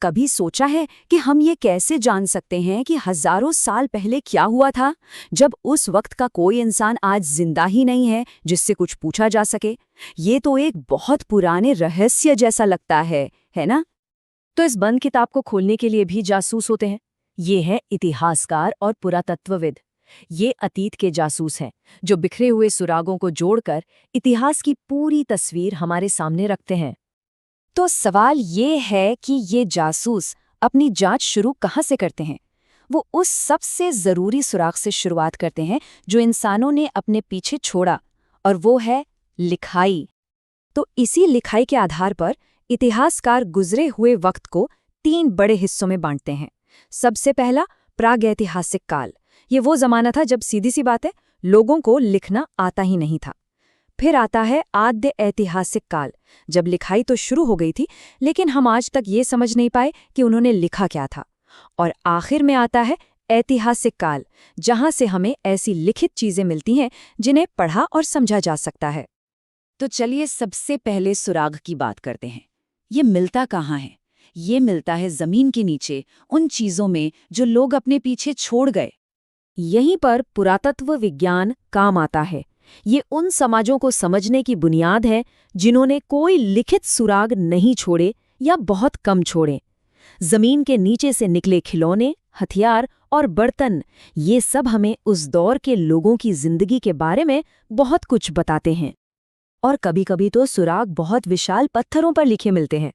कभी सोचा है कि हम ये कैसे जान सकते हैं कि हजारों साल पहले क्या हुआ था, जब उस वक्त का कोई इंसान आज जिंदा ही नहीं है जिससे कुछ पूछा जा सके? ये तो एक बहुत पुराने रहस्य जैसा लगता है ना? तो इस बंद किताब को खोलने के लिए भी जासूस होते हैं। ये हैं इतिहासकार और पुरातत्वविद। ये अतीत के जासूस हैं जो बिखरे हुए सुरागों को जोड़कर इतिहास की पूरी तस्वीर हमारे सामने रखते हैं। तो सवाल ये है कि ये जासूस अपनी जांच शुरू कहाँ से करते हैं? वो उस सबसे ज़रूरी सुराग से शुरुआत करते हैं जो इंसानों ने अपने पीछे छोड़ा, और वो है लिखाई। तो इसी लिखाई के आधार पर इतिहासकार गुजरे हुए वक्त को 3 बड़े हिस्सों में बांटते हैं। सबसे पहला प्रागैतिहासिक काल। ये वो जमाना था जब सीधी सी बात है लोगों को लिखना आता ही नहीं था। फिर आता है आद्य ऐतिहासिक काल, जब लिखाई तो शुरू हो गई थी लेकिन हम आज तक ये समझ नहीं पाए कि उन्होंने लिखा क्या था। और आखिर में आता है ऐतिहासिक काल, जहां से हमें ऐसी लिखित चीजें मिलती हैं जिन्हें पढ़ा और समझा जा सकता है। तो चलिए सबसे पहले सुराग की बात करते हैं। ये मिलता कहाँ है? ये मिलता है जमीन के नीचे, उन चीजों में जो लोग अपने पीछे छोड़ गए। यहीं पर पुरातत्व विज्ञान काम आता है। ये उन समाजों को समझने की बुनियाद है जिन्होंने कोई लिखित सुराग नहीं छोड़े या बहुत कम छोड़े। जमीन के नीचे से निकले खिलौने, हथियार और बर्तन, ये सब हमें उस दौर के लोगों की जिंदगी के बारे में बहुत कुछ बताते हैं। और कभी-कभी तो सुराग बहुत विशाल पत्थरों पर लिखे मिलते हैं।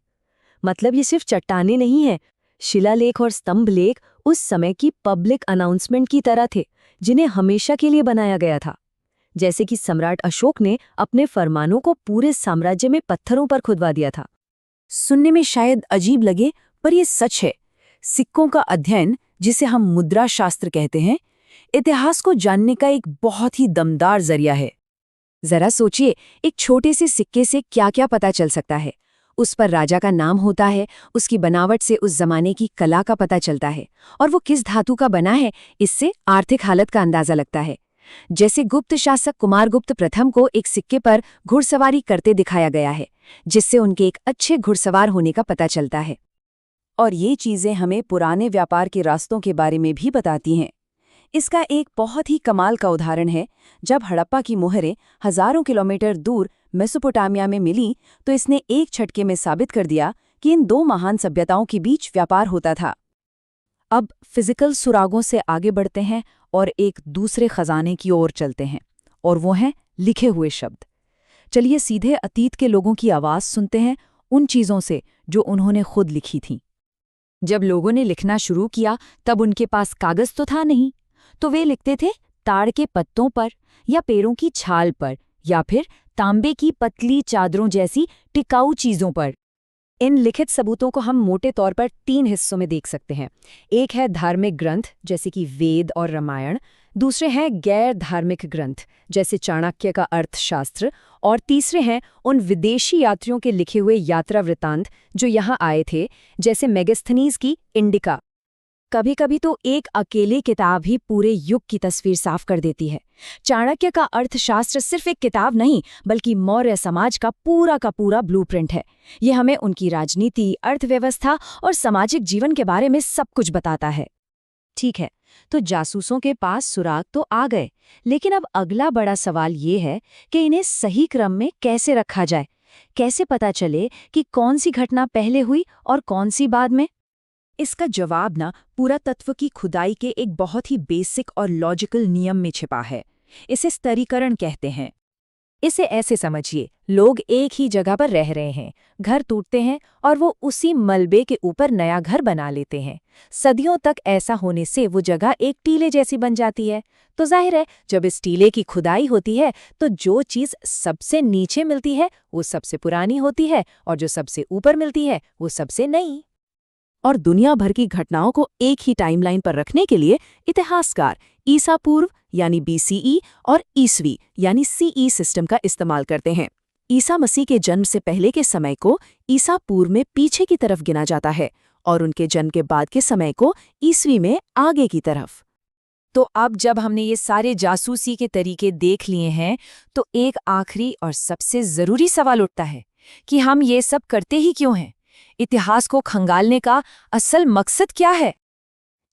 मतलब ये सिर्फ चट्टानें नहीं हैं। शिलालेख और स्तंभ लेख उस समय की पब्लिक अनाउंसमेंट की तरह थे, जिन्हें हमेशा के लिए बनाया गया था। जैसे कि सम्राट अशोक ने अपने फरमानों को पूरे साम्राज्य में पत्थरों पर खुदवा दिया था। सुनने में शायद अजीब लगे, पर यह सच है। सिक्कों का अध्ययन, जिसे हम मुद्रा शास्त्र कहते हैं, इतिहास को जानने का एक बहुत ही दमदार जरिया है। जरा सोचिए, एक छोटे से सिक्के से क्या क्या पता चल सकता है। उस पर राजा का नाम होता है, उसकी बनावट से उस जमाने की कला का पता चलता है, और वो किस धातु का बना है, इससे आर्थिक हालत का अंदाजा लगता है। जैसे गुप्त शासक कुमारगुप्त प्रथम को एक सिक्के पर घुड़सवारी करते दिखाया गया है, जिससे उनके एक अच्छे घुड़सवार होने का पता चलता है। और ये चीजें हमें पुराने व्यापार के रास्तों के बारे में भी बताती हैं। इसका एक बहुत ही कमाल का उदाहरण है, जब हड़प्पा की मोहरें हजारों किलोमीटर दूर मेसोपोटामिया में मिली, तो इसने एक झटके में साबित कर दिया कि इन 2 महान सभ्यताओं के बीच व्यापार होता था। अब फिजिकल सुरागों से आगे बढ़ते हैं और एक दूसरे खजाने की ओर चलते हैं, और वो हैं लिखे हुए शब्द। चलिए सीधे अतीत के लोगों की आवाज़ सुनते हैं, उन चीज़ों से जो उन्होंने खुद लिखी थीं। जब लोगों ने लिखना शुरू किया, तब उनके पास कागज़ तो था नहीं, तो वे लिखते थे ताड़ के पत्तों पर, या पेड़ों की छाल पर, या फिर तांबे की पतली चादरों जैसी टिकाऊ चीज़ों पर। इन लिखित सबूतों को हम मोटे तौर पर 3 हिस्सों में देख सकते हैं। एक है धार्मिक ग्रंथ, जैसे कि वेद और रामायण। दूसरे हैं गैर धार्मिक ग्रंथ, जैसे चाणक्य का अर्थशास्त्र। और तीसरे हैं उन विदेशी यात्रियों के लिखे हुए यात्रा वृत्तांत जो यहाँ आए थे, जैसे मेगास्थनीज की इंडिका। कभी कभी तो एक अकेली किताब ही पूरे युग की तस्वीर साफ कर देती है। चाणक्य का अर्थशास्त्र सिर्फ एक किताब नहीं, बल्कि मौर्य समाज का पूरा ब्लूप्रिंट है। ये हमें उनकी राजनीति, अर्थव्यवस्था और सामाजिक जीवन के बारे में सब कुछ बताता है। ठीक है, तो जासूसों के पास सुराग तो आ गए, लेकिन अब अगला बड़ा सवाल ये है कि इन्हें सही क्रम में कैसे रखा जाए। कैसे पता चले कि कौन सी घटना पहले हुई और कौन सी बाद में? इसका जवाब ना पुरातत्व की खुदाई के एक बहुत ही बेसिक और लॉजिकल नियम में छिपा है। इसे स्तरीकरण कहते हैं। इसे ऐसे समझिए, लोग एक ही जगह पर रह रहे हैं, घर टूटते हैं और वो उसी मलबे के ऊपर नया घर बना लेते हैं। सदियों तक ऐसा होने से वो जगह एक टीले जैसी बन जाती है। तो जाहिर है, जब इस टीले की खुदाई होती है तो जो चीज़ सबसे नीचे मिलती है वो सबसे पुरानी होती है, और जो सबसे ऊपर मिलती है वो सबसे नई। और दुनिया भर की घटनाओं को एक ही टाइमलाइन पर रखने के लिए इतिहासकार ईसा पूर्व यानी BCE और ईसवी यानी CE सिस्टम का इस्तेमाल करते हैं। ईसा मसीह के जन्म से पहले के समय को ईसा पूर्व में पीछे की तरफ गिना जाता है, और उनके जन्म के बाद के समय को ईसवी में आगे की तरफ। तो अब जब हमने ये सारे जासूसी के तरीके देख लिए हैं, तो एक आखिरी और सबसे ज़रूरी सवाल उठता है कि हम ये सब करते ही क्यों हैं? इतिहास को खंगालने का असल मकसद क्या है?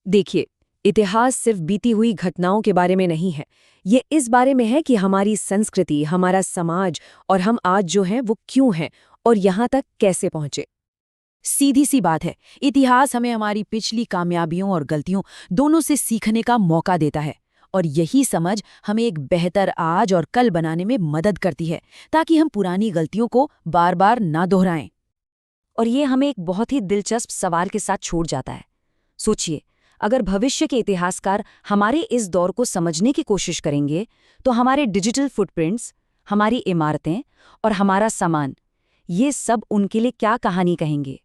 देखिए, इतिहास सिर्फ बीती हुई घटनाओं के बारे में नहीं है। ये इस बारे में है कि हमारी संस्कृति, हमारा समाज और हम आज जो हैं वो क्यों हैं और यहाँ तक कैसे पहुँचे। सीधी सी बात है, इतिहास हमें हमारी पिछली कामयाबियों और गलतियों दोनों से सीखने का मौका देता है, और यही समझ हमें एक बेहतर आज और कल बनाने में मदद करती है, ताकि हम पुरानी गलतियों को बार बार ना दोहराएं। और ये हमें एक बहुत ही दिलचस्प सवाल के साथ छोड़ जाता है। सोचिए, अगर भविष्य के इतिहासकार हमारे इस दौर को समझने की कोशिश करेंगे, तो हमारे डिजिटल फुटप्रिंट्स, हमारी इमारतें और हमारा सामान, ये सब उनके लिए क्या कहानी कहेंगे।